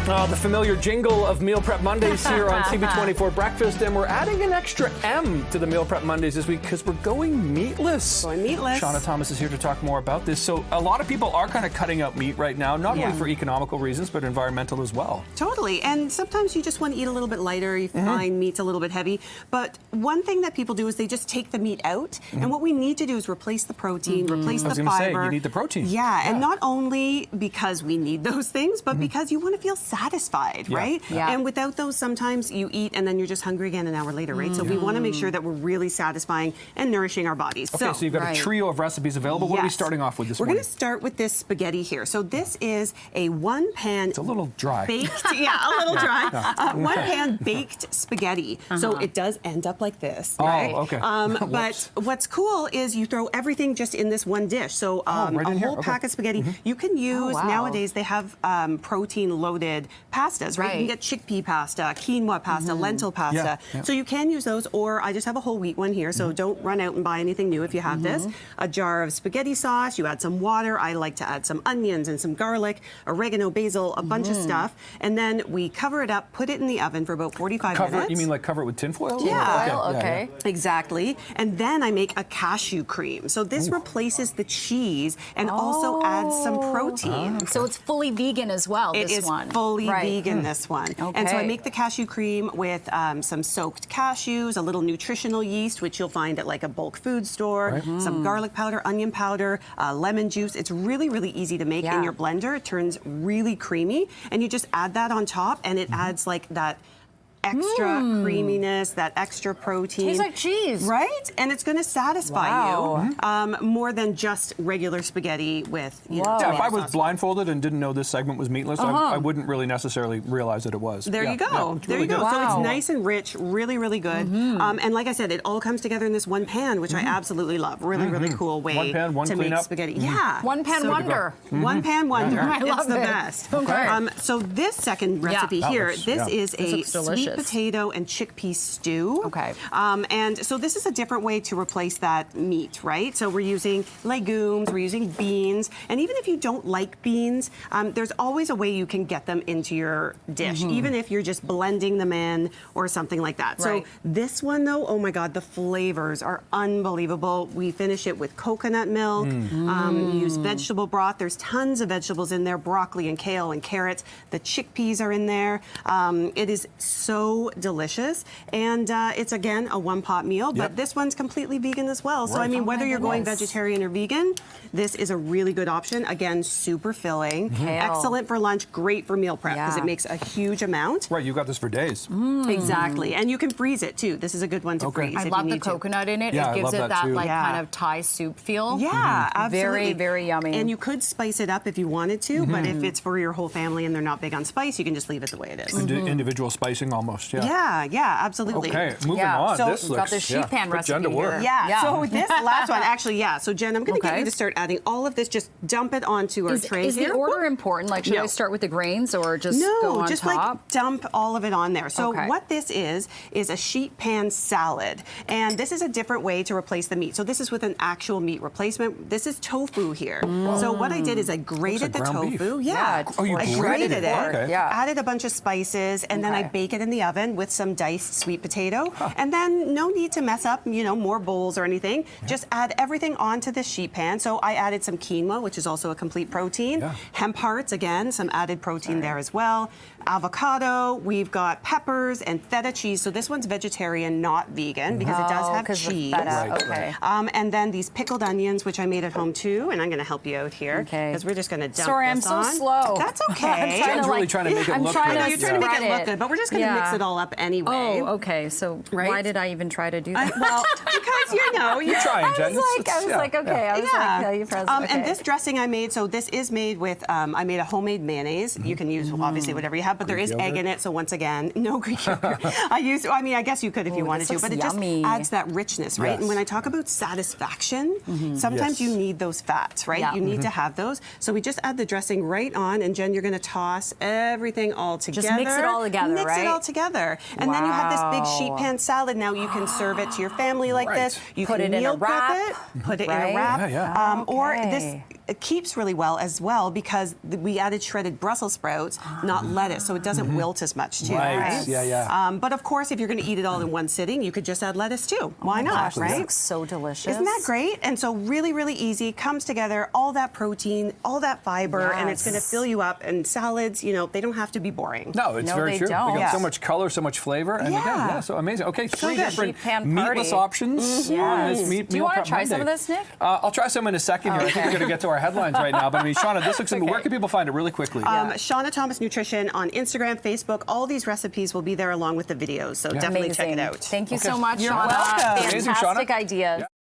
The familiar jingle of Meal Prep Mondays here on CB24 Breakfast, and we're adding an extra M to the Meal Prep Mondays this week because we're going meatless. Going meatless. Seanna Thomas is here to talk more about this. So a lot of people are kind of cutting out meat right now, not only for economical reasons, but environmental as well. Totally, and sometimes you just want to eat a little bit lighter. You find meat's a little bit heavy. But one thing that people do is they just take the meat out, and what we need to do is replace the protein, replace the fiber. Say, you need the protein. Yeah, and not only because we need those things, but because you want to feel satisfied, right? Yeah. And without those, sometimes you eat and then you're just hungry again an hour later, right? So we want to make sure that we're really satisfying and nourishing our bodies. Okay, so you've got a trio of recipes available. What are we starting off with this morning? We're going to start with this spaghetti here. So this is a one-pan... It's a little dry. Baked, a little dry. One-pan baked spaghetti. So it does end up like this, right? Oh, okay. But what's cool is you throw everything just in this one dish. So right a whole pack of spaghetti. You can use, nowadays they have protein-loaded pastas, right? You can get chickpea pasta, quinoa pasta, lentil pasta. So you can use those, or I just have a whole wheat one here, so don't run out and buy anything new if you have this. A jar of spaghetti sauce, you add some water. I like to add some onions and some garlic, oregano, basil, a bunch of stuff. And then we cover it up, put it in the oven for about 45 minutes. You mean like cover it with tin foil? Yeah. Okay. Exactly. And then I make a cashew cream. So this replaces the cheese and also adds some protein. So it's fully vegan as well, It this is one. fully vegan, this one. And so I make the cashew cream with some soaked cashews, a little nutritional yeast, which you'll find at like a bulk food store, some garlic powder, onion powder, lemon juice. It's really, really easy to make in your blender. It turns really creamy, and you just add that on top, and it adds like that extra creaminess, that extra protein. Tastes like cheese. Right? And it's going to satisfy you more than just regular spaghetti with, you know, if I was blindfolded and didn't know this segment was meatless, I wouldn't really necessarily realize that it was. There you go. There you go. So it's nice and rich, really, really good. And like I said, it all comes together in this one pan, which I absolutely love. Really, really cool way one pan, one to make cleanup. spaghetti. Yeah. One pan wonder. One pan wonder. I love it's the it. best. Okay. So this second recipe here, this is a sweet potato and chickpea stew. Okay. And so this is a different way to replace that meat, right? So we're using legumes, we're using beans, and even if you don't like beans, there's always a way you can get them into your dish, even if you're just blending them in or something like that. So this one though, oh my God, the flavors are unbelievable. We finish it with coconut milk, use vegetable broth. There's tons of vegetables in there, broccoli and kale and carrots. The chickpeas are in there. It is so delicious, and it's again a one-pot meal, but this one's completely vegan as well. So I mean, whether you're going vegetarian or vegan, this is a really good option. Again, super filling, excellent for lunch, great for meal prep because it makes a huge amount. Right, you got this for days. Exactly, and you can freeze it too. This is a good one to freeze. I love the coconut in it. Yeah, it gives I love it that that too. like kind of Thai soup feel. Yeah, absolutely. Very, very yummy. And you could spice it up if you wanted to, but if it's for your whole family and they're not big on spice, you can just leave it the way it is. Individual spicing almost, Yeah, absolutely. Okay, moving on. So this we've got the sheet pan recipe here. Yeah, so this last one, actually, so Jen, I'm going to get you to start adding all of this. Just dump it onto our tray Is here. the order important? Like, should I start with the grains or just go on just top? like dump all of it on there. So what this is a sheet pan salad. And this is a different way to replace the meat. So this is with an actual meat replacement. This is tofu here. So what I did is I grated the tofu. Yeah. Oh, you I grated it. Okay. Added a bunch of spices, and then I bake it in the oven with some diced sweet potato. And then no need to mess up, more bowls or anything. Just add everything onto this sheet pan. So I added some quinoa, which is also a complete protein. Hemp hearts, again, some added protein there as well. Avocado, we've got peppers and feta cheese. So this one's vegetarian, not vegan, because it does have cheese. And then these pickled onions, which I made at home too, and I'm going to help you out here because we're just going to dump Sorry, I'm this so on. slow. That's okay. Jen's really trying to make it look good. You're trying to make it look good, but we're just going to mix it all up anyway. Oh, okay. So why did I even try to do that? Well, because you're trying, Jen. I was like, okay. I was like, no, you press. And this dressing I made, so this is made with, I made a homemade mayonnaise. You can use obviously whatever you have, but there is egg in it. So once again, no Greek yogurt. I guess you could if you wanted to, but it just adds that richness, right? And when I talk about satisfaction, sometimes you need those fats, right? You need to have those. So we just add the dressing right on, and Jen, you're going to toss everything all together. Just mix it all together, right? Mix it all together. And then you have this big sheet pan salad. Now you can serve it to your family like this. You put can it in a meal prep wrap. it, put it in a wrap. Or this it keeps really well as well because we added shredded Brussels sprouts, not lettuce, so it doesn't wilt as much too. Right. Yeah. But of course, if you're going to eat it all in one sitting, you could just add lettuce too. Why not, Gosh, right? This looks so delicious. Isn't that great? And so really, really easy, comes together, all that protein, all that fiber, and it's going to fill you up. And salads, you know, they don't have to be boring. No, it's very they true. don't. They got so much color, so much flavor, and again, so amazing. Okay, three different meatless options on this meal prep Monday. Do you want to try some of this, Nick? I'll try some in a second here. I think we're going to get to our headlines right now. But I mean, Seanna, this looks where can people find it really quickly? Seanna Thomas Nutrition on Instagram, Facebook. All these recipes will be there along with the videos. So definitely check it out. Thank you so much, You're Seanna. welcome. Amazing, Seanna. Fantastic ideas.